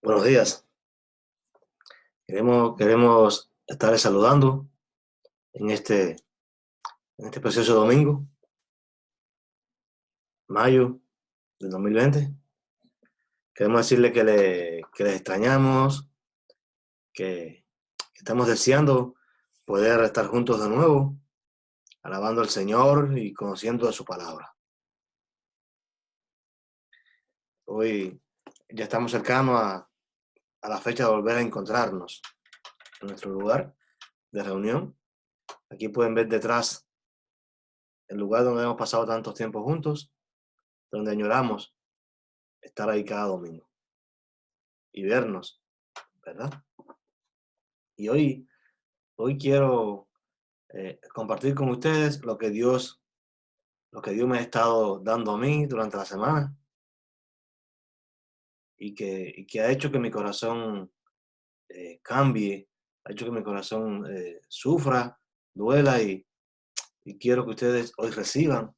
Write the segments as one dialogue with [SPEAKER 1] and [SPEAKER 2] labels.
[SPEAKER 1] Buenos días. Queremos estarles saludando en este precioso domingo, mayo del 2020. Queremos decirle que les extrañamos, que estamos deseando poder estar juntos de nuevo, alabando al Señor y conociendo de su palabra. Hoy ya estamos cercanos a la fecha de volver a encontrarnos en nuestro lugar de reunión. Aquí pueden ver detrás el lugar donde hemos pasado tantos tiempos juntos, donde añoramos estar ahí cada domingo y vernos, ¿verdad? Y hoy quiero compartir con ustedes lo que Dios me ha estado dando a mí durante la semana y que ha hecho que mi corazón cambie, ha hecho que mi corazón sufra, duela y quiero que ustedes hoy reciban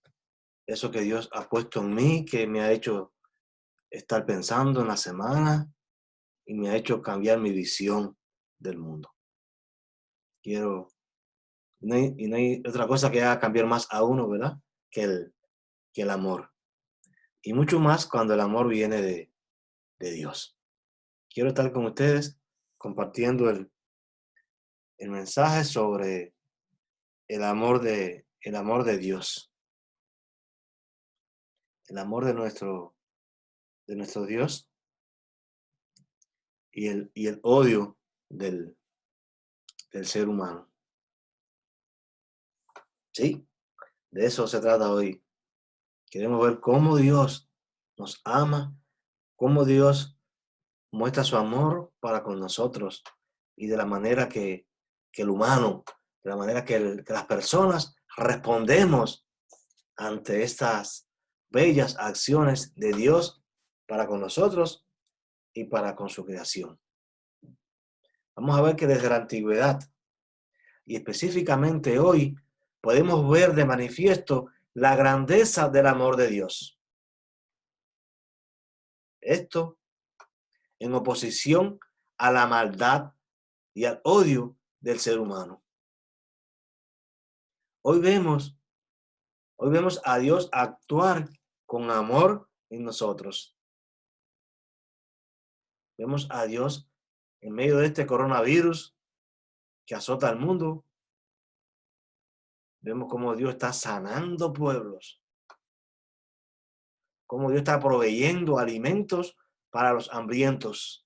[SPEAKER 1] eso que Dios ha puesto en mí, que me ha hecho estar pensando en la semana y me ha hecho cambiar mi visión del mundo. Quiero no hay otra cosa que haga cambiar más a uno, ¿verdad? Que que el amor. Y mucho más cuando el amor viene de Dios. Quiero estar con ustedes compartiendo el mensaje sobre el amor de Dios, el amor de nuestro Dios y el odio del, del ser humano. Sí, de eso se trata hoy. Queremos ver cómo Dios nos ama, cómo Dios muestra su amor para con nosotros y de la manera que el humano, de la manera que las personas respondemos ante estas bellas acciones de Dios para con nosotros y para con su creación. Vamos a ver que desde la antigüedad y específicamente hoy podemos ver de manifiesto la grandeza del amor de Dios. Esto en oposición a la maldad y al odio del ser humano. Hoy vemos, hoy vemos a Dios actuar con amor en nosotros. Vemos a Dios en medio de este coronavirus que azota al mundo. Vemos cómo Dios está sanando pueblos, cómo Dios está proveyendo alimentos para los hambrientos.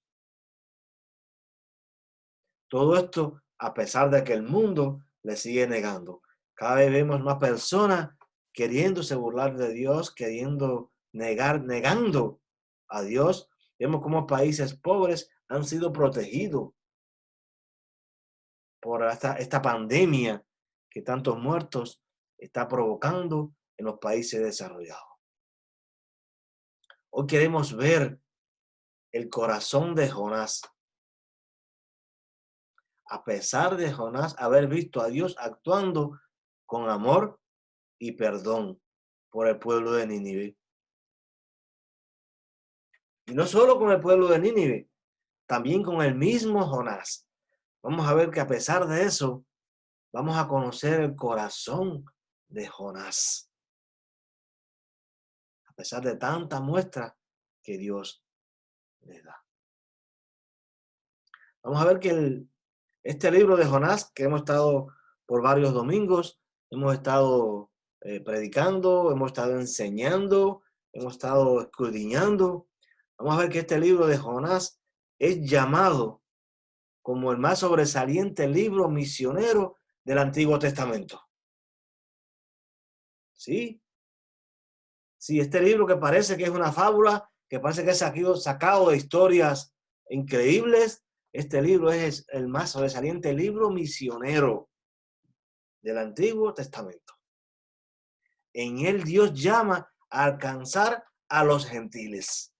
[SPEAKER 1] Todo esto a pesar de que el mundo le sigue negando. Cada vez vemos más personas queriéndose burlar de Dios, queriendo negando a Dios. Vemos cómo países pobres han sido protegidos por esta pandemia que tantos muertos está provocando en los países desarrollados. Hoy queremos ver el corazón de Jonás. A pesar de Jonás haber visto a Dios actuando con amor y perdón por el pueblo de Nínive. Y no solo con el pueblo de Nínive, también con el mismo Jonás. Vamos a ver que a pesar de eso, vamos a conocer el corazón de Jonás. A pesar de tanta muestra que Dios le da. Vamos a ver que este libro de Jonás, que hemos estado por varios domingos, hemos estado predicando, hemos estado enseñando, hemos estado escudriñando. Vamos a ver que este libro de Jonás es llamado como el más sobresaliente libro misionero del Antiguo Testamento. ¿Sí? Sí, este libro que parece que es una fábula, que parece que es sacado de historias increíbles, este libro es el más sobresaliente libro misionero del Antiguo Testamento. En él Dios llama a alcanzar a los gentiles.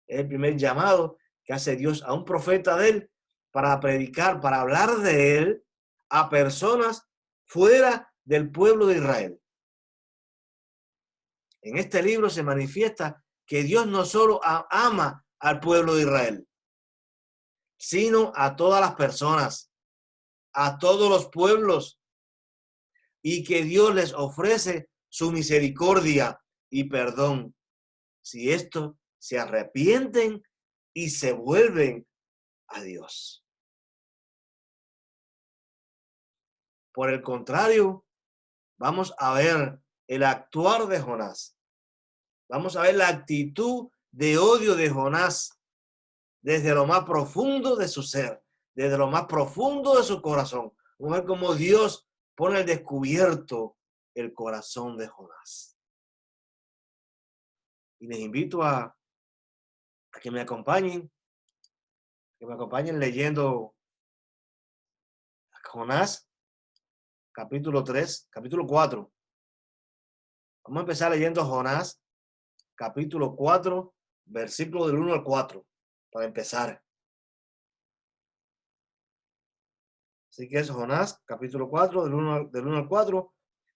[SPEAKER 1] Es el primer llamado que hace Dios a un profeta de él para predicar, para hablar de él a personas fuera del pueblo de Israel. En este libro se manifiesta que Dios no solo ama al pueblo de Israel, sino a todas las personas, a todos los pueblos, y que Dios les ofrece su misericordia y perdón, si estos se arrepienten y se vuelven a Dios. Por el contrario, vamos a ver el actuar de Jonás. Vamos a ver la actitud de odio de Jonás desde lo más profundo de su ser, desde lo más profundo de su corazón. Vamos a ver cómo Dios pone al descubierto el corazón de Jonás. Y les invito a que me acompañen, leyendo Jonás, capítulo 3, capítulo 4. Vamos a empezar leyendo Jonás, capítulo 4, versículo del 1 al 4, para empezar. Así que es Jonás, capítulo 4, del 1 al 4.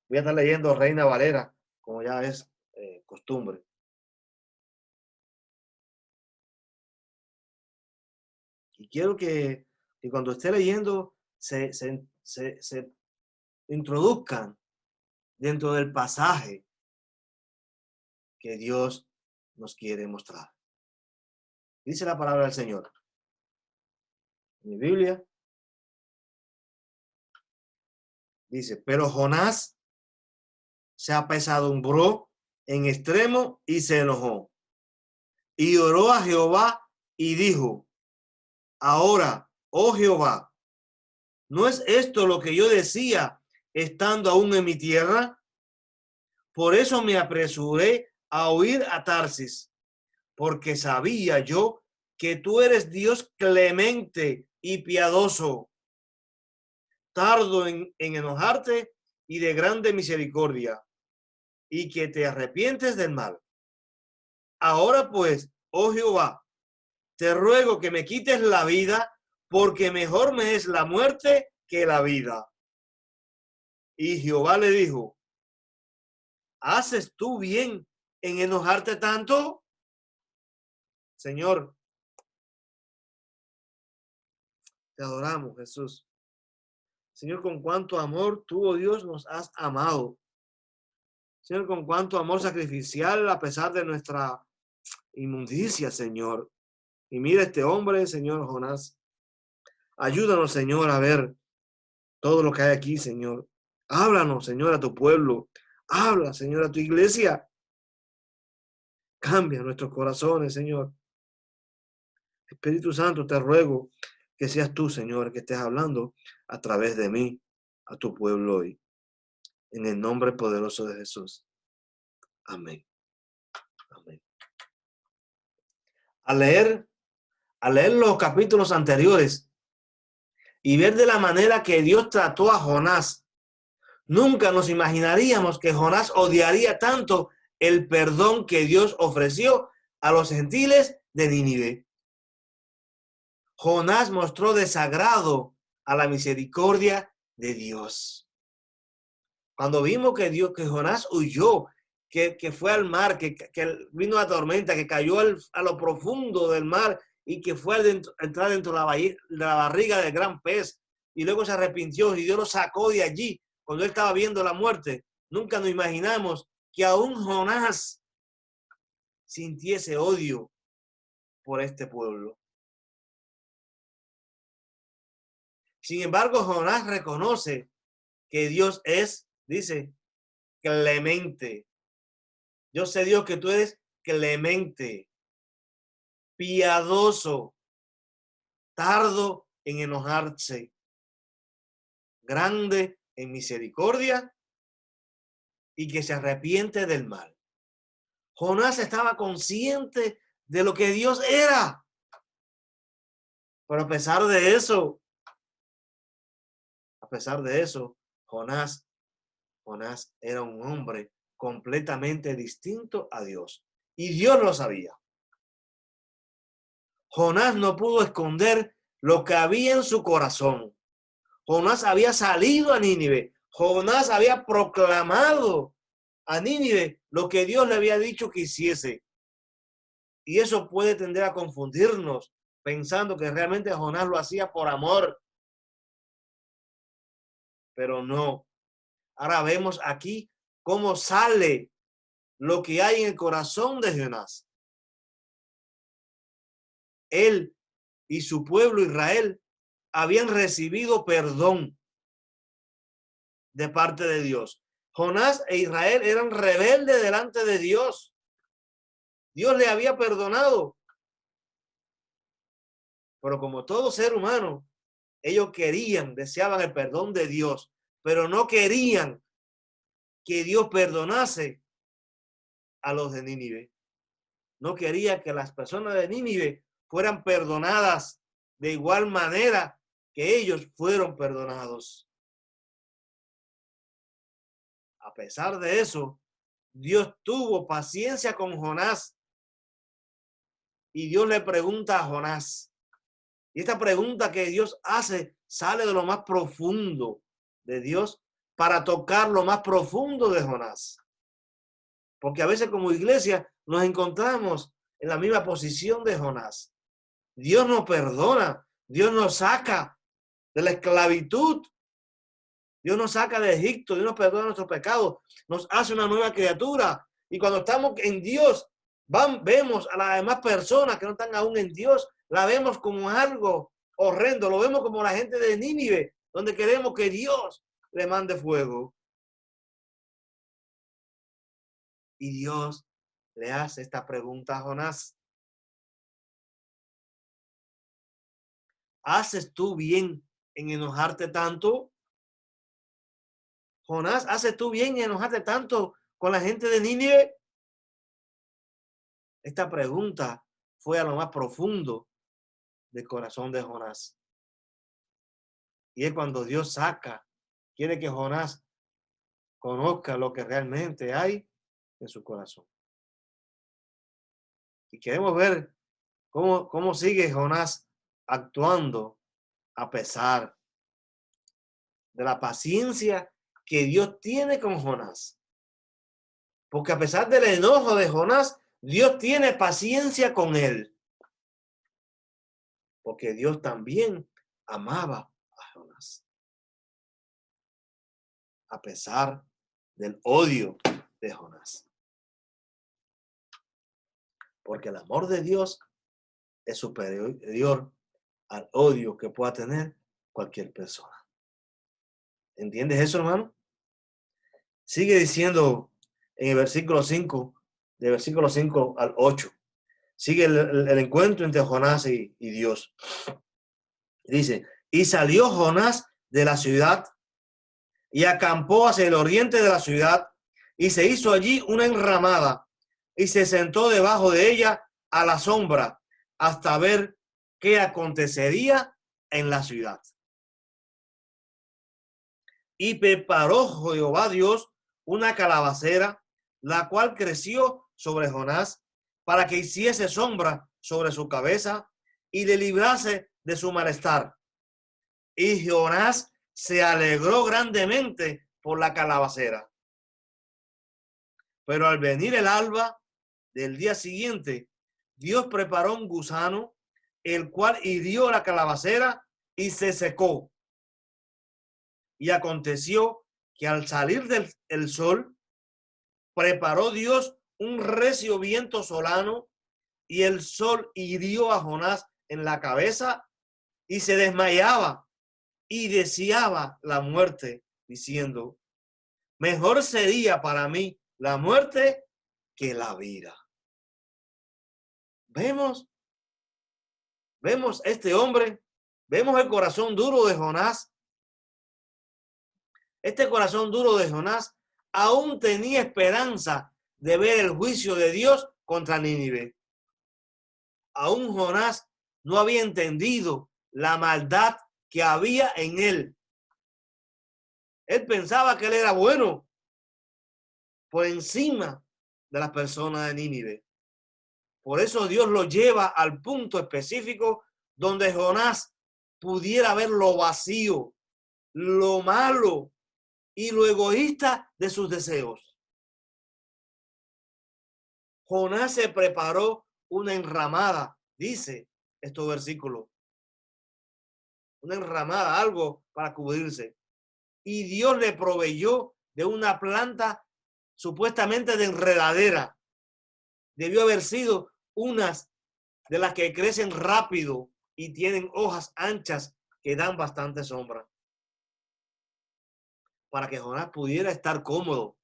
[SPEAKER 1] Voy a estar leyendo Reina Valera, como ya es costumbre. Y quiero que cuando esté leyendo se introduzcan dentro del pasaje que Dios nos quiere mostrar. Dice la palabra del Señor. En mi Biblia dice, pero Jonás se apesadumbró en extremo y se enojó. Y oró a Jehová y dijo, ahora, oh Jehová, ¿no es esto lo que yo decía estando aún en mi tierra? Por eso me apresuré a huir a Tarsis, porque sabía yo que tú eres Dios clemente y piadoso, tardo en enojarte y de grande misericordia, y que te arrepientes del mal. Ahora pues, oh Jehová, te ruego que me quites la vida, porque mejor me es la muerte que la vida. Y Jehová le dijo, ¿haces tú bien en enojarte tanto? Señor, te adoramos, Jesús. Señor, con cuánto amor tú, oh Dios, nos has amado. Señor, con cuánto amor sacrificial a pesar de nuestra inmundicia, Señor. Y mira este hombre, Señor Jonás. Ayúdanos, Señor, a ver todo lo que hay aquí, Señor. Háblanos, Señor, a tu pueblo. Habla, Señor, a tu iglesia. Cambia nuestros corazones, Señor. Espíritu Santo, te ruego que seas tú, Señor, que estés hablando a través de mí, a tu pueblo hoy. En el nombre poderoso de Jesús. Amén. Amén. Al leer los capítulos anteriores y ver de la manera que Dios trató a Jonás, nunca nos imaginaríamos que Jonás odiaría tanto el perdón que Dios ofreció a los gentiles de Nínive. Jonás mostró desagrado a la misericordia de Dios. Cuando vimos que Jonás huyó, que fue al mar, que vino la tormenta, que cayó a lo profundo del mar y que fue a entrar dentro de la barriga del gran pez y luego se arrepintió y Dios lo sacó de allí cuando él estaba viendo la muerte. Nunca nos imaginamos que aún Jonás sintiese odio por este pueblo. Sin embargo, Jonás reconoce que Dios es, dice, clemente. Yo sé, Dios, que tú eres clemente, piadoso, tardo en enojarse, grande en misericordia y que se arrepiente del mal. Jonás estaba consciente de lo que Dios era. Pero a pesar de eso, Jonás era un hombre completamente distinto a Dios. Y Dios lo sabía. Jonás no pudo esconder lo que había en su corazón. Jonás había salido a Nínive. Jonás había proclamado a Nínive lo que Dios le había dicho que hiciese. Y eso puede tender a confundirnos pensando que realmente Jonás lo hacía por amor, pero no. Ahora vemos aquí cómo sale lo que hay en el corazón de Jonás. Él y su pueblo Israel habían recibido perdón de parte de Dios. Jonás e Israel eran rebeldes delante de Dios. Dios le había perdonado. Pero como todo ser humano, ellos deseaban el perdón de Dios, pero no querían que Dios perdonase a los de Nínive. No quería que las personas de Nínive fueran perdonadas de igual manera que ellos fueron perdonados. A pesar de eso, Dios tuvo paciencia con Jonás y Dios le pregunta a Jonás. Y esta pregunta que Dios hace sale de lo más profundo de Dios para tocar lo más profundo de Jonás. Porque a veces como iglesia nos encontramos en la misma posición de Jonás. Dios nos perdona, Dios nos saca de la esclavitud, Dios nos saca de Egipto, Dios nos perdona nuestros pecados, nos hace una nueva criatura. Y cuando estamos en Dios, vemos a las demás personas que no están aún en Dios, la vemos como algo horrendo, lo vemos como la gente de Nínive, donde queremos que Dios le mande fuego. Y Dios le hace esta pregunta a Jonás. ¿Haces tú bien en enojarte tanto? Jonás, ¿haces tú bien en enojarte tanto con la gente de Nínive? Esta pregunta fue a lo más profundo del corazón de Jonás. Y es cuando Dios quiere que Jonás conozca lo que realmente hay en su corazón. Y queremos ver cómo sigue Jonás actuando a pesar de la paciencia que Dios tiene con Jonás. Porque a pesar del enojo de Jonás, Dios tiene paciencia con él. Porque Dios también amaba a Jonás. A pesar del odio de Jonás. Porque el amor de Dios es superior al odio que pueda tener cualquier persona. ¿Entiendes eso, hermano? Sigue diciendo en el versículo 5, de versículo 5 al 8. Sigue el encuentro entre Jonás y Dios. Dice, y salió Jonás de la ciudad y acampó hacia el oriente de la ciudad y se hizo allí una enramada y se sentó debajo de ella a la sombra hasta ver qué acontecería en la ciudad. Y preparó Jehová Dios una calabacera, la cual creció sobre Jonás para que hiciese sombra sobre su cabeza y le librase de su malestar. Y Jonás se alegró grandemente por la calabacera. Pero al venir el alba del día siguiente, Dios preparó un gusano, el cual hirió la calabacera y se secó. Y aconteció que al salir del sol, preparó Dios un recio viento solano y el sol hirió a Jonás en la cabeza y se desmayaba y deseaba la muerte, diciendo, mejor sería para mí la muerte que la vida. Vemos este hombre, vemos el corazón duro de Jonás. Este corazón duro de Jonás aún tenía esperanza de ver el juicio de Dios contra Nínive. Aún Jonás no había entendido la maldad que había en él. Él pensaba que él era bueno por encima de las personas de Nínive. Por eso Dios lo lleva al punto específico donde Jonás pudiera ver lo vacío, lo malo y lo egoísta de sus deseos. Jonás se preparó una enramada, dice, estos versículos. Una enramada, algo para cubrirse. Y Dios le proveyó de una planta supuestamente de enredadera. Debió haber sido unas de las que crecen rápido y tienen hojas anchas que dan bastante sombra, para que Jonás pudiera estar cómodo.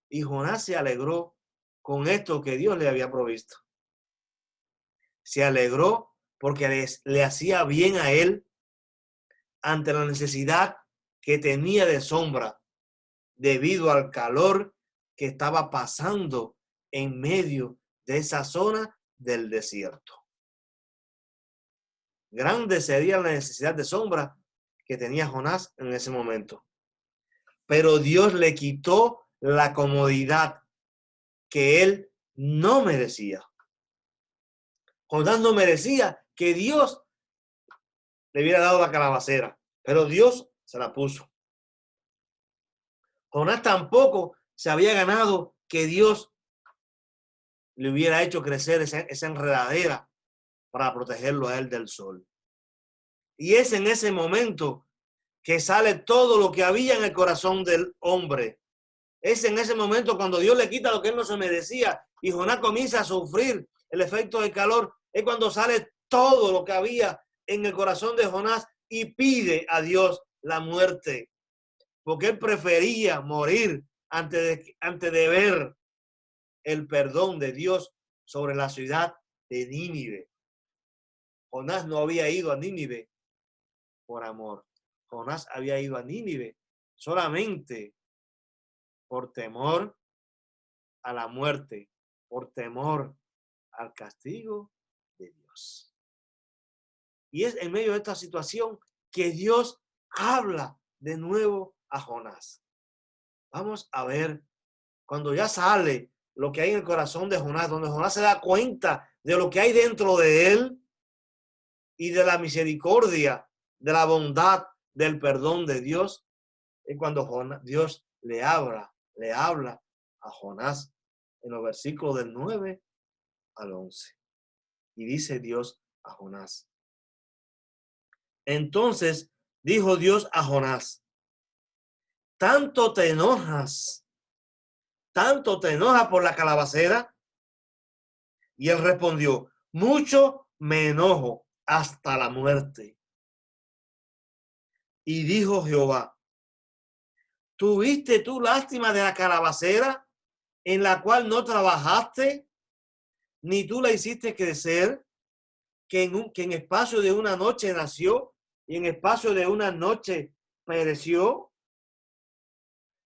[SPEAKER 1] Y Jonás se alegró con esto que Dios le había provisto. Se alegró porque le hacía bien a él ante la necesidad que tenía de sombra debido al calor que estaba pasando en medio de esa zona del desierto. Grande sería la necesidad de sombra que tenía Jonás en ese momento. Pero Dios le quitó la comodidad que él no merecía. Jonás no merecía que Dios le hubiera dado la calabacera, pero Dios se la puso. Jonás tampoco se había ganado que Dios le hubiera hecho crecer esa enredadera para protegerlo a él del sol. Y es en ese momento que sale todo lo que había en el corazón del hombre. Es en ese momento cuando Dios le quita lo que él no se merecía y Jonás comienza a sufrir el efecto del calor. Es cuando sale todo lo que había en el corazón de Jonás y pide a Dios la muerte, porque él prefería morir antes de ver el perdón de Dios sobre la ciudad de Nínive. Jonás no había ido a Nínive por amor. Jonás había ido a Nínive solamente por temor a la muerte, por temor al castigo de Dios. Y es en medio de esta situación que Dios habla de nuevo a Jonás. Vamos a ver cuando ya sale lo que hay en el corazón de Jonás, donde Jonás se da cuenta de lo que hay dentro de él y de la misericordia, de la bondad, del perdón de Dios, es cuando Dios le habla a Jonás en los versículos del 9 al 11. Y dice Dios a Jonás: entonces dijo Dios a Jonás, ¿tanto te enojas por la calabacera? Y él respondió, mucho me enojo hasta la muerte. Y dijo Jehová, ¿tuviste tú lástima de la calabacera en la cual no trabajaste, ni tú la hiciste crecer, que en espacio de una noche nació y en espacio de una noche pereció?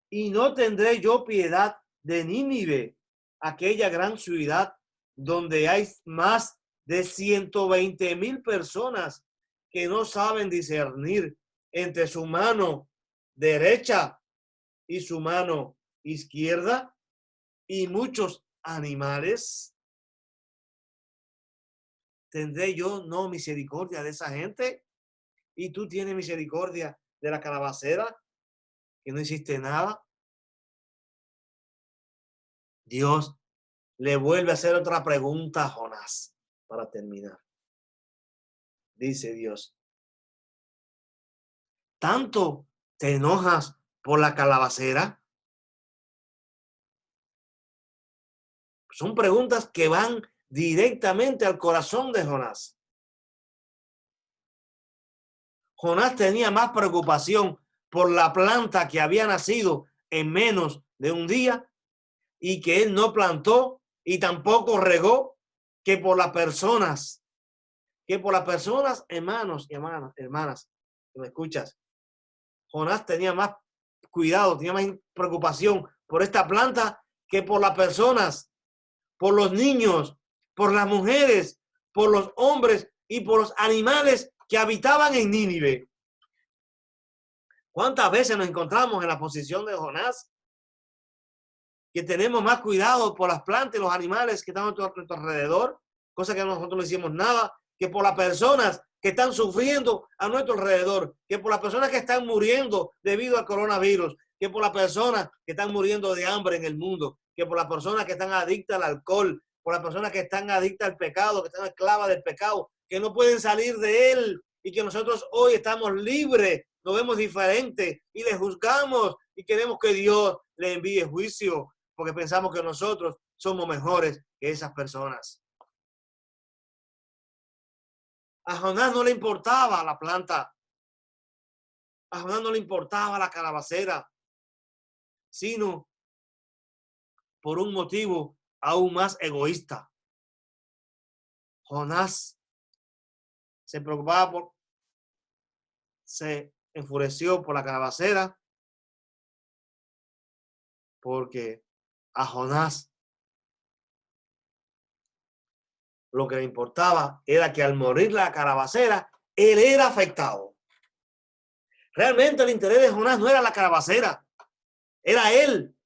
[SPEAKER 1] Y no tendré yo piedad de Nínive, aquella gran ciudad donde hay más de 120,000 personas que no saben discernir entre su mano derecha y su mano izquierda, y muchos animales. ¿Tendré yo no misericordia de esa gente? Y tú tienes misericordia de la calabacera, que no hiciste nada. Dios le vuelve a hacer otra pregunta a Jonás para terminar. Dice Dios, ¿tanto te enojas por la calabacera? Son preguntas que van directamente al corazón de Jonás. Jonás tenía más preocupación por la planta que había nacido en menos de un día y que él no plantó y tampoco regó, que por las personas, hermanos y hermanas, que me escuchas. Jonás tenía más cuidado, tenía más preocupación por esta planta que por las personas, por los niños, por las mujeres, por los hombres y por los animales que habitaban en Nínive. ¿Cuántas veces nos encontramos en la posición de Jonás? Que tenemos más cuidado por las plantas y los animales que están a nuestro alrededor, cosa que nosotros no hicimos nada, que por las personas que están sufriendo a nuestro alrededor, que por las personas que están muriendo debido al coronavirus, que por las personas que están muriendo de hambre en el mundo, que por las personas que están adictas al alcohol, por las personas que están adictas al pecado, que están esclavas del pecado, que no pueden salir de él y que nosotros hoy estamos libres, nos vemos diferentes y le juzgamos y queremos que Dios le envíe juicio porque pensamos que nosotros somos mejores que esas personas. A Jonás no le importaba la planta, a Jonás no le importaba la calabacera, sino por un motivo aún más egoísta. Jonás se preocupaba se enfureció por la calabacera porque a Jonás lo que le importaba era que al morir la calabacera, él era afectado. Realmente el interés de Jonás no era la calabacera, era él.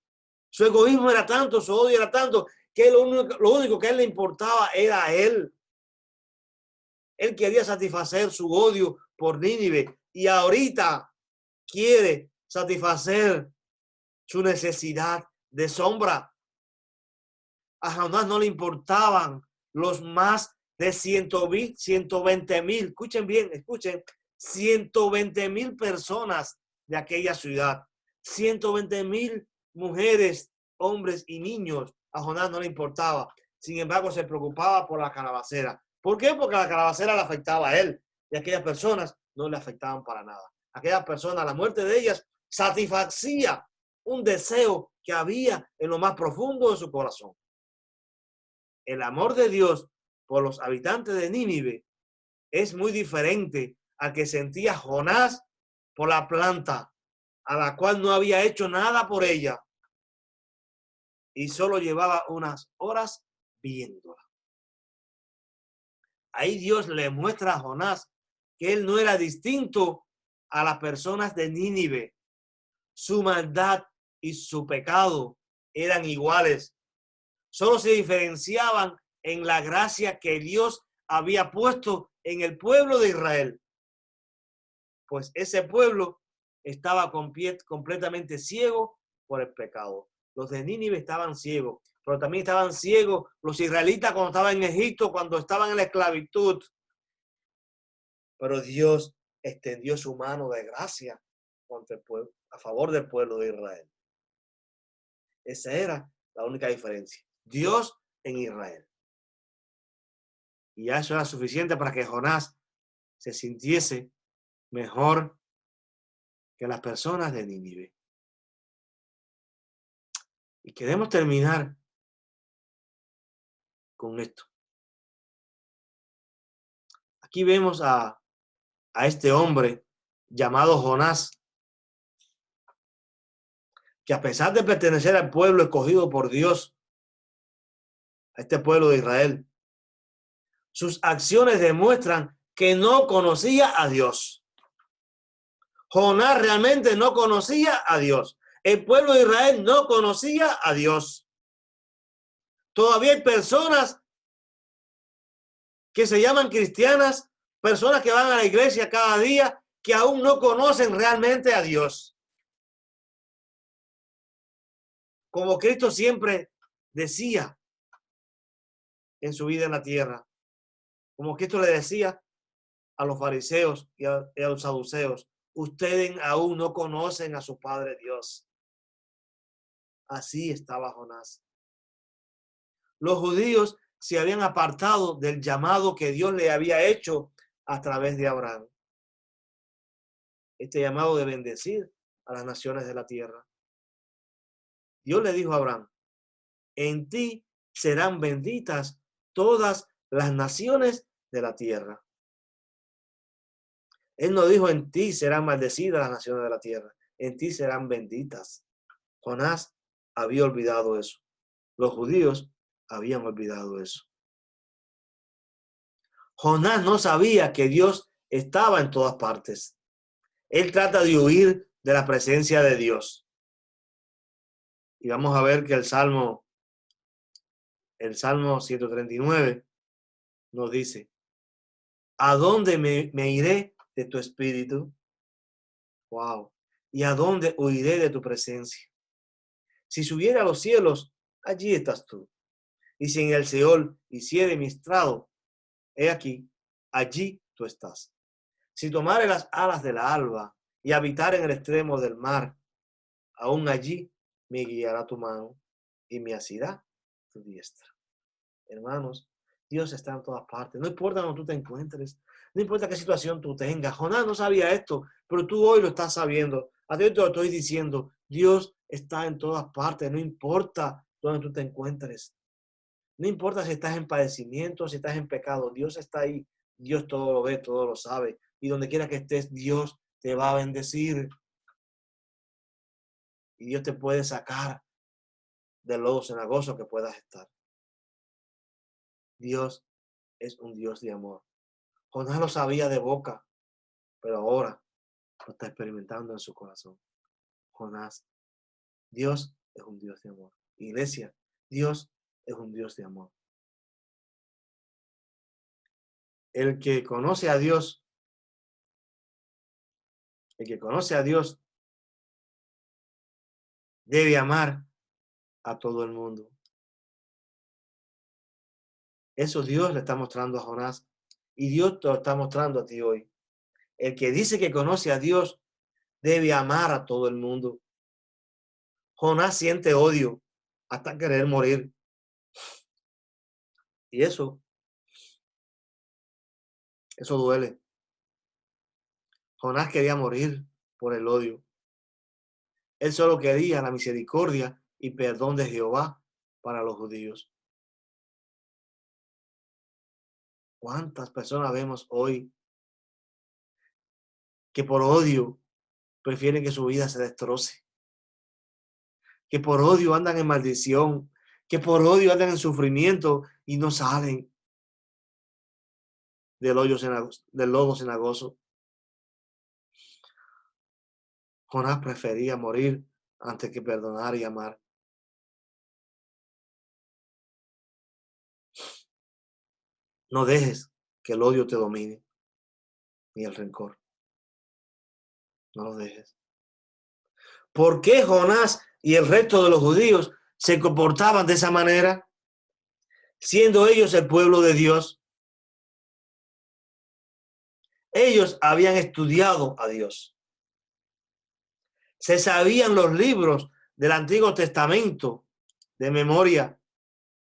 [SPEAKER 1] Su egoísmo era tanto, su odio era tanto, que lo único que a él le importaba era a él. Él quería satisfacer su odio por Nínive y ahorita quiere satisfacer su necesidad de sombra. A Jonás no le importaban los más de 120,000, escuchen bien, escuchen, 120,000 personas de aquella ciudad, 120,000 mujeres, hombres y niños. A Jonás no le importaba. Sin embargo, se preocupaba por la calabacera. ¿Por qué? Porque la calabacera le afectaba a él y a aquellas personas no le afectaban para nada. Aquellas personas, la muerte de ellas satisfacía un deseo que había en lo más profundo de su corazón. El amor de Dios por los habitantes de Nínive es muy diferente al que sentía Jonás por la planta, a la cual no había hecho nada por ella y solo llevaba unas horas viéndola. Ahí Dios le muestra a Jonás que él no era distinto a las personas de Nínive. Su maldad y su pecado eran iguales. Solo se diferenciaban en la gracia que Dios había puesto en el pueblo de Israel. Pues ese pueblo estaba completamente ciego por el pecado. Los de Nínive estaban ciegos, pero también estaban ciegos los israelitas cuando estaban en Egipto, cuando estaban en la esclavitud. Pero Dios extendió su mano de gracia contra el pueblo, a favor del pueblo de Israel. Esa era la única diferencia. Dios en Israel. Y ya eso era suficiente para que Jonás se sintiese mejor que las personas de Nínive. Y queremos terminar con esto. Aquí vemos a este hombre llamado Jonás, que a pesar de pertenecer al pueblo escogido por Dios, a este pueblo de Israel, sus acciones demuestran que no conocía a Dios. Jonás realmente no conocía a Dios. El pueblo de Israel no conocía a Dios. Todavía hay personas que se llaman cristianas, personas que van a la iglesia cada día, que aún no conocen realmente a Dios. Como Cristo siempre decía en su vida en la tierra, como Cristo le decía a los fariseos y a los saduceos, ustedes aún no conocen a su Padre Dios. Así estaba Jonás. Los judíos se habían apartado del llamado que Dios le había hecho a través de Abraham. Este llamado de bendecir a las naciones de la tierra. Dios le dijo a Abraham, en ti serán benditas todas las naciones de la tierra. Él no dijo, en ti serán maldecidas las naciones de la tierra, en ti serán benditas. Jonás había olvidado eso. Los judíos habían olvidado eso. Jonás no sabía que Dios estaba en todas partes. Él trata de huir de la presencia de Dios. Y vamos a ver que el Salmo 139 nos dice, ¿a dónde me iré de tu espíritu? Wow. ¿Y a dónde huiré de tu presencia? Si subiera a los cielos, allí estás tú. y si en el Seol hiciere mi estrado, he aquí, allí tú estás. Si tomare las alas de la alba y habitar en el extremo del mar, aún allí me guiará tu mano y me asirá tu diestra. Hermanos, Dios está en todas partes. No importa donde tú te encuentres, no importa qué situación tú tengas. Jonás no sabía esto, pero tú hoy lo estás sabiendo. A ti te lo estoy diciendo. Dios está en todas partes, no importa donde tú te encuentres. No importa si estás en padecimiento, si estás en pecado. Dios está ahí. Dios todo lo ve, todo lo sabe. Y donde quiera que estés, Dios te va a bendecir. Y Dios te puede sacar del lodo cenagoso que puedas estar. Dios es un Dios de amor. Jonás lo sabía de boca, pero ahora lo está experimentando en su corazón. Jonás, Dios es un Dios de amor. Iglesia, Dios es un Dios de amor. El que conoce a Dios, debe amar a todo el mundo. Eso Dios le está mostrando a Jonás y Dios te lo está mostrando a ti hoy. El que dice que conoce a Dios debe amar a todo el mundo. Jonás siente odio hasta querer morir. Y eso duele. Jonás quería morir por el odio. Él solo quería la misericordia y perdón de Jehová para los judíos. ¿Cuántas personas vemos hoy que por odio prefieren que su vida se destroce? Que por odio andan en maldición, que por odio andan en sufrimiento y no salen del lodo cenagoso. Jonás prefería morir antes que perdonar y amar. No dejes que el odio te domine, ni el rencor. No lo dejes. ¿Por qué Jonás y el resto de los judíos se comportaban de esa manera, siendo ellos el pueblo de Dios? Ellos habían estudiado a Dios. Se sabían los libros del Antiguo Testamento de memoria.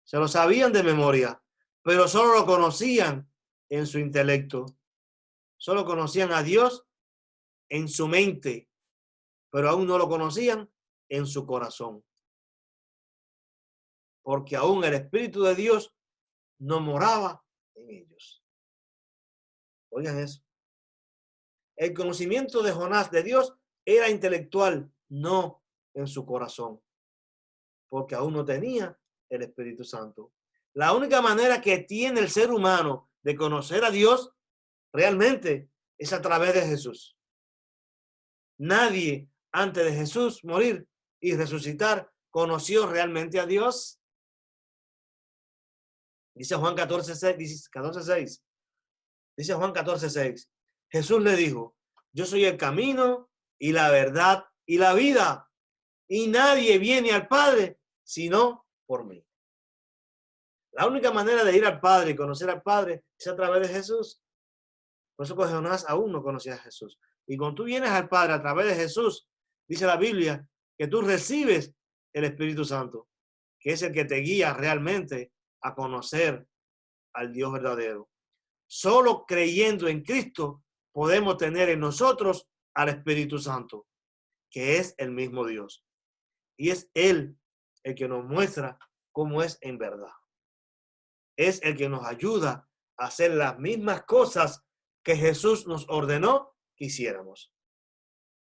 [SPEAKER 1] Se lo sabían de memoria, pero solo lo conocían en su intelecto. Solo conocían a Dios en su mente, pero aún no lo conocían en su corazón. Porque aún el Espíritu de Dios no moraba en ellos. Oigan eso. El conocimiento de Jonás de Dios era intelectual, no en su corazón, porque aún no tenía el Espíritu Santo. La única manera que tiene el ser humano de conocer a Dios realmente es a través de Jesús. Nadie antes de Jesús morir y resucitar conoció realmente a Dios. Dice Juan 14:6. Dice Juan 14:6. Jesús le dijo: yo soy el camino y la verdad y la vida, y nadie viene al Padre sino por mí. La única manera de ir al Padre y conocer al Padre es a través de Jesús. Por eso Jonás aún no conocía a Jesús. Y cuando tú vienes al Padre a través de Jesús, dice la Biblia que tú recibes el Espíritu Santo, que es el que te guía realmente a conocer al Dios verdadero. Solo creyendo en Cristo podemos tener en nosotros al Espíritu Santo, que es el mismo Dios. Y es Él el que nos muestra cómo es en verdad. Es el que nos ayuda a hacer las mismas cosas que Jesús nos ordenó que hiciéramos.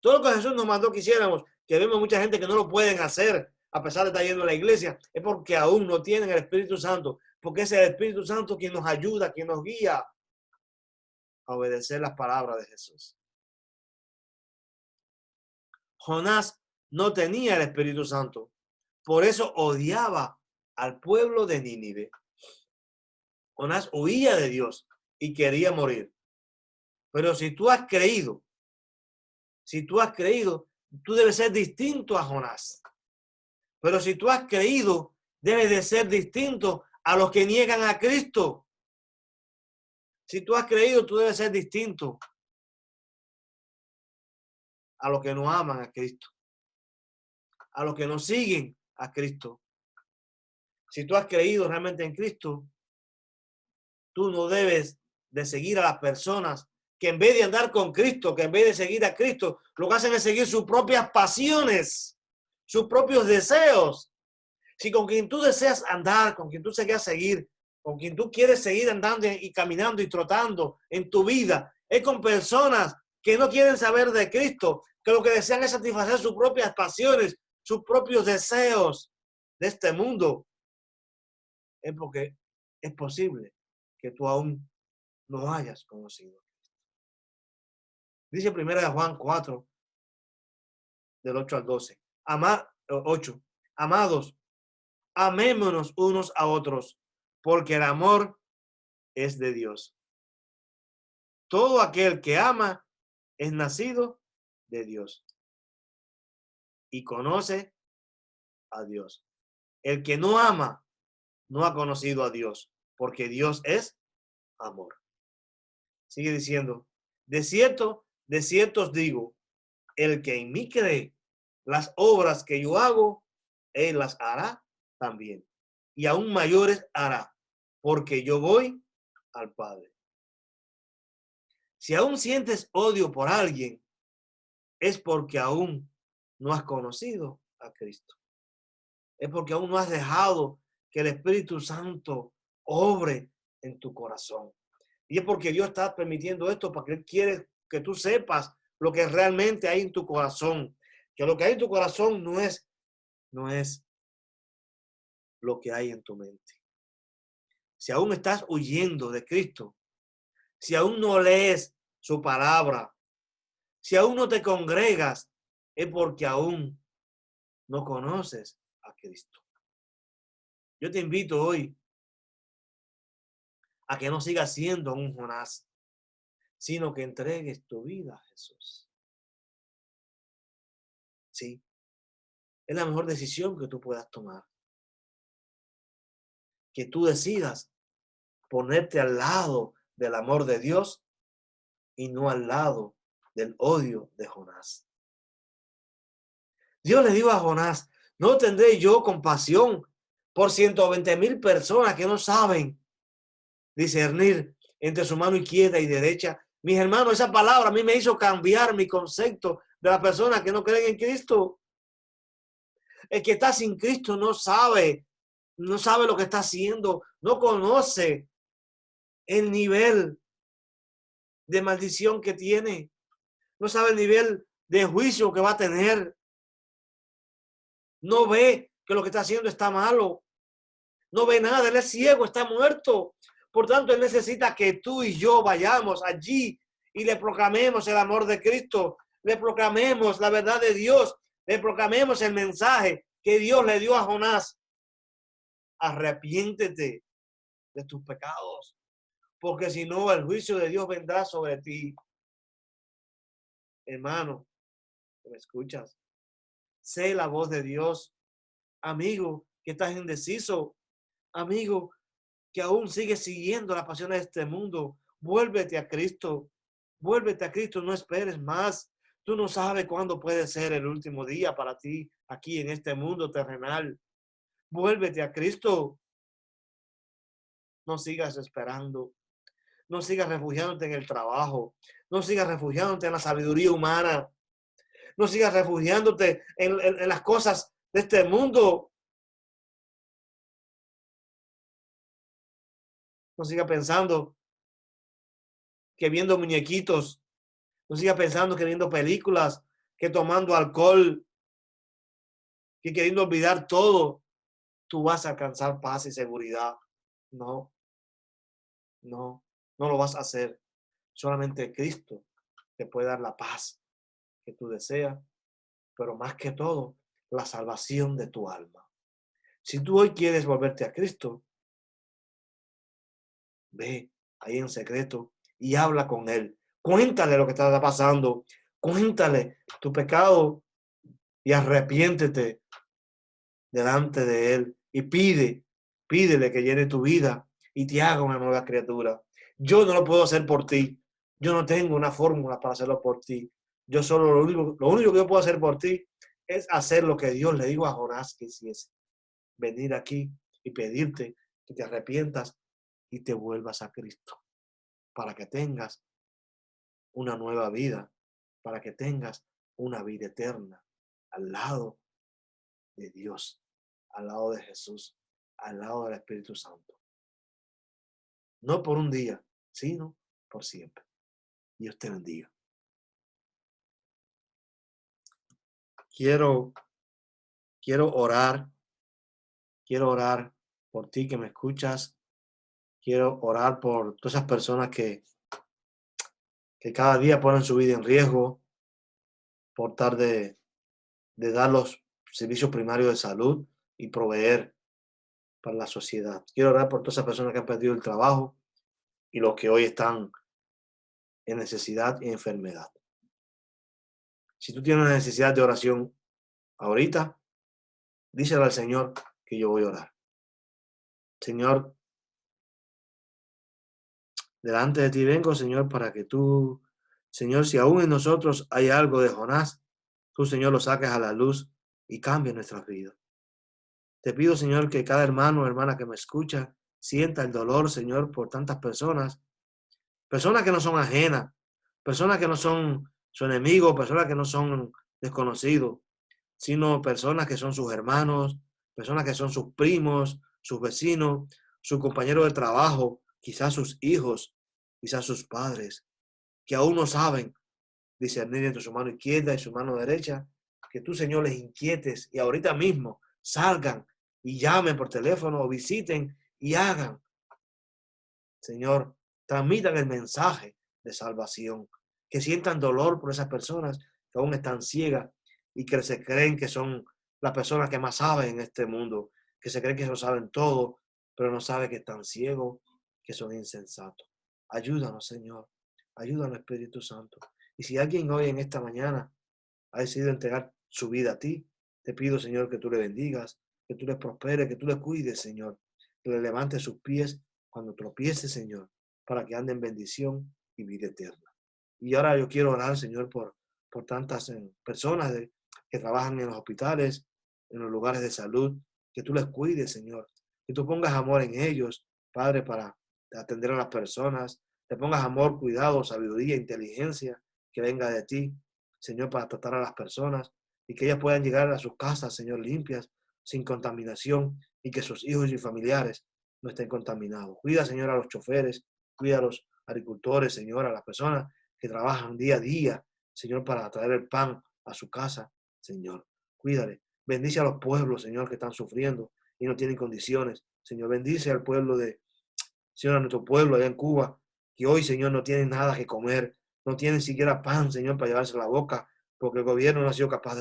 [SPEAKER 1] Todo lo que Jesús nos mandó que hiciéramos, que vemos mucha gente que no lo pueden hacer a pesar de estar yendo a la iglesia, es porque aún no tienen el Espíritu Santo, porque es el Espíritu Santo quien nos ayuda, quien nos guía a obedecer las palabras de Jesús. Jonás no tenía el Espíritu Santo, por eso odiaba al pueblo de Nínive. Jonás huía de Dios y quería morir. Pero si tú has creído, tú debes ser distinto a Jonás. Pero si tú has creído, debes de ser distinto a los que niegan a Cristo. Si tú has creído, tú debes ser distinto a los que no aman a Cristo, a los que no siguen a Cristo. Si tú has creído realmente en Cristo, tú no debes de seguir a las personas que en vez de andar con Cristo, que en vez de seguir a Cristo, lo que hacen es seguir sus propias pasiones, sus propios deseos. Si con quien tú deseas andar, con quien tú deseas seguir, con quien tú quieres seguir andando y caminando y trotando en tu vida, es con personas que no quieren saber de Cristo, que lo que desean es satisfacer sus propias pasiones, sus propios deseos de este mundo, es porque es posible que tú aún no hayas conocido. Dice 1 Juan 4, del 8 al 12. 8. Amados, amémonos unos a otros, porque el amor es de Dios. Todo aquel que ama es nacido de Dios y conoce a Dios. El que no ama no ha conocido a Dios, porque Dios es amor. Sigue diciendo, de cierto os digo, el que en mí cree, las obras que yo hago, él las hará también. Y aún mayores hará, porque yo voy al Padre. Si aún sientes odio por alguien, es porque aún no has conocido a Cristo. Es porque aún no has dejado que el Espíritu Santo obre en tu corazón. Y es porque Dios está permitiendo esto para que Él quiere que tú sepas lo que realmente hay en tu corazón. Que lo que hay en tu corazón no es lo que hay en tu mente. Si aún estás huyendo de Cristo, si aún no lees su palabra, si aún no te congregas, es porque aún no conoces a Cristo. Yo te invito hoy a que no sigas siendo un Jonás, sino que entregues tu vida a Jesús. Sí, es la mejor decisión que tú puedas tomar. Que tú decidas ponerte al lado del amor de Dios y no al lado del odio de Jonás. Dios le dijo a Jonás, no tendré yo compasión por 120,000 personas que no saben discernir entre su mano izquierda y derecha. Mis hermanos, esa palabra a mí me hizo cambiar mi concepto de las personas que no creen en Cristo. El que está sin Cristo no sabe lo que está haciendo, no conoce el nivel de maldición que tiene, no sabe el nivel de juicio que va a tener, no ve que lo que está haciendo está malo, no ve nada, él es ciego, está muerto. Por tanto, él necesita que tú y yo vayamos allí y le proclamemos el amor de Cristo, le proclamemos la verdad de Dios, le proclamemos el mensaje que Dios le dio a Jonás. Arrepiéntete de tus pecados, porque si no, el juicio de Dios vendrá sobre ti. Hermano, ¿me escuchas? Sé la voz de Dios. Amigo, que estás indeciso. Amigo, que aún sigues siguiendo las pasiones de este mundo. Vuélvete a Cristo. Vuélvete a Cristo, no esperes más. Tú no sabes cuándo puede ser el último día para ti aquí en este mundo terrenal. Vuélvete a Cristo. No sigas esperando. No sigas refugiándote en el trabajo. No sigas refugiándote en la sabiduría humana. No sigas refugiándote en las cosas de este mundo. No sigas pensando que viendo muñequitos. No sigas pensando que viendo películas, que tomando alcohol, que queriendo olvidar todo, tú vas a alcanzar paz y seguridad. No, no lo vas a hacer. Solamente Cristo te puede dar la paz que tú deseas, pero más que todo, la salvación de tu alma. Si tú hoy quieres volverte a Cristo, ve ahí en secreto y habla con Él. Cuéntale lo que te está pasando. Cuéntale tu pecado y arrepiéntete delante de Él y pide Pídele que llene tu vida y te haga una nueva criatura. Yo no lo puedo hacer por ti. Yo no tengo una fórmula para hacerlo por ti. Yo solo lo único que yo puedo hacer por ti es hacer lo que Dios le dijo a Jonás que hiciese. Venir aquí y pedirte que te arrepientas y te vuelvas a Cristo para que tengas una nueva vida, para que tengas una vida eterna al lado de Dios, al lado de Jesús, al lado del Espíritu Santo. No por un día, sino por siempre. Dios te bendiga. Quiero, quiero orar, quiero orar por ti que me escuchas. Quiero orar por todas esas personas que cada día ponen su vida en riesgo por tratar de dar los servicios primarios de salud y proveer para la sociedad. Quiero orar por todas esas personas que han perdido el trabajo y los que hoy están en necesidad y enfermedad. Si tú tienes una necesidad de oración ahorita, díselo al Señor que yo voy a orar. Señor, delante de ti vengo, Señor, para que tú, Señor, si aún en nosotros hay algo de Jonás, tú, Señor, lo saques a la luz y cambies nuestras vidas. Te pido, Señor, que cada hermano o hermana que me escucha sienta el dolor, Señor, por tantas personas, personas que no son ajenas, personas que no son su enemigo, personas que no son desconocidos, sino personas que son sus hermanos, personas que son sus primos, sus vecinos, sus compañeros de trabajo, quizás sus hijos, quizás sus padres, que aún no saben discernir entre su mano izquierda y su mano derecha, que tú, Señor, les inquietes y ahorita mismo salgan y llamen por teléfono o visiten y hagan, Señor, transmitan el mensaje de salvación, que sientan dolor por esas personas que aún están ciegas y que se creen que son las personas que más saben en este mundo, que se creen que lo saben todo, pero no saben que están ciegos, que son insensatos. Ayúdanos, Señor. Ayúdanos, Espíritu Santo. Y si alguien hoy en esta mañana ha decidido entregar su vida a ti, te pido, Señor, que tú le bendigas, que tú le prosperes, que tú le cuides, Señor, que le levantes sus pies cuando tropiece, Señor, para que ande en bendición y vida eterna. Y ahora yo quiero orar, Señor, por tantas personas que trabajan en los hospitales, en los lugares de salud, que tú les cuides, Señor, que tú pongas amor en ellos, Padre, para atender a las personas, te pongas amor, cuidado, sabiduría, inteligencia que venga de ti, Señor, para tratar a las personas y que ellas puedan llegar a sus casas, Señor, limpias, sin contaminación y que sus hijos y familiares no estén contaminados. Cuida, Señor, a los choferes, cuida a los agricultores, Señor, a las personas que trabajan día a día, Señor, para traer el pan a su casa, Señor. Cuídale. Bendice a los pueblos, Señor, que están sufriendo y no tienen condiciones. Señor, bendice al pueblo Señor, a nuestro pueblo allá en Cuba, que hoy, Señor, no tienen nada que comer, no tienen siquiera pan, Señor, para llevarse a la boca, porque el gobierno no ha sido capaz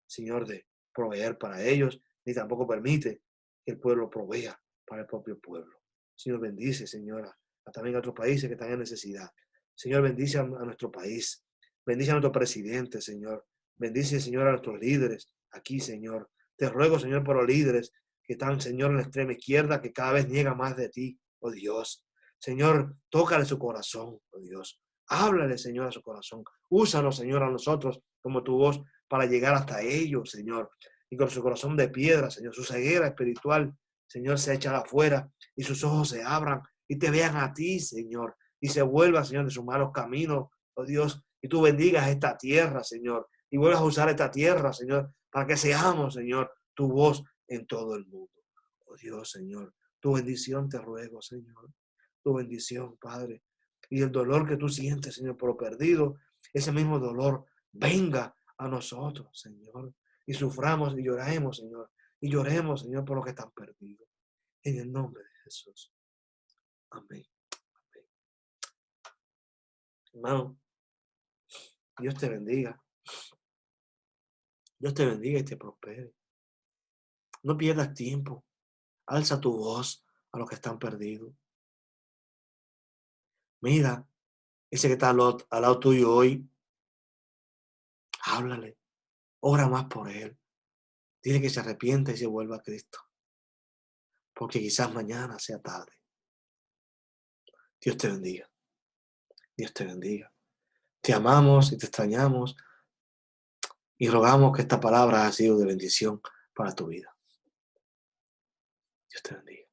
[SPEAKER 1] Señor, de proveer para ellos, ni tampoco permite que el pueblo provea para el propio pueblo. Señor, bendice, Señora, también a otros países que están en necesidad. Señor, bendice a nuestro país, bendice a nuestro presidente, Señor, bendice, Señor, a nuestros líderes aquí, Señor. Te ruego, Señor, por los líderes que están, Señor, en la extrema izquierda, que cada vez niega más de ti, oh Dios. Señor, tócale su corazón, oh Dios. Háblale, Señor, a su corazón. Úsanos, Señor, a nosotros como tu voz para llegar hasta ellos, Señor. Y con su corazón de piedra, Señor, su ceguera espiritual, Señor, se echa afuera y sus ojos se abran y te vean a ti, Señor. Y se vuelvan, Señor, de sus malos caminos, oh Dios. Y tú bendigas esta tierra, Señor. Y vuelvas a usar esta tierra, Señor, para que seamos, Señor, tu voz en todo el mundo. Oh Dios, Señor, tu bendición te ruego, Señor. Tu bendición, Padre. Y el dolor que tú sientes, Señor, por lo perdido, ese mismo dolor venga a nosotros, Señor. Y suframos y lloremos, Señor. Y lloremos, Señor, por los que están perdidos. En el nombre de Jesús. Amén. Amén. Hermano, Dios te bendiga. Dios te bendiga y te prospere. No pierdas tiempo. Alza tu voz a los que están perdidos. Mira, ese que está al lado tuyo hoy, háblale. Ora más por él. Dile que se arrepienta y se vuelva a Cristo. porque quizás mañana sea tarde. Dios te bendiga. Dios te bendiga. Te amamos y te extrañamos y rogamos que esta palabra haya sido de bendición para tu vida. Dios te bendiga.